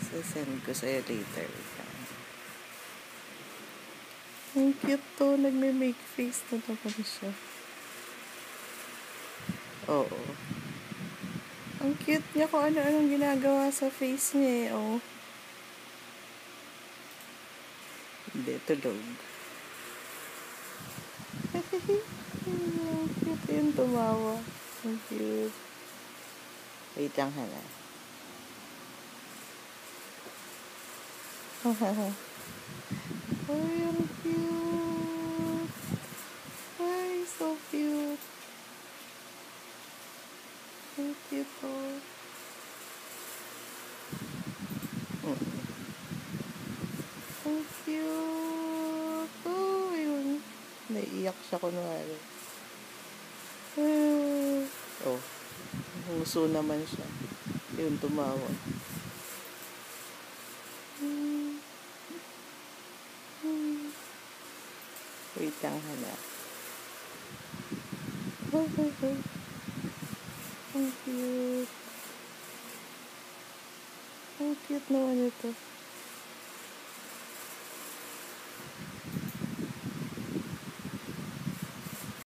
Sasend ko sa'yo later. Ang cute to. Nagme-make face na naman siya. Oo. Ang cute niya kung ano-anong ginagawa sa face niya eh. Oh. Hindi, tulog. Ang cute yun, tumawa. Ang cute. Wait lang, Hana. Ay, ang cute. Ay, so cute. Ang cute, oh. Ang cute. Oh, yun. Naiiyak siya kunwari. Oh, huso naman siya. Yun, tumawa. Wait lang, Hana. Ang cute. Ang cute naman ito.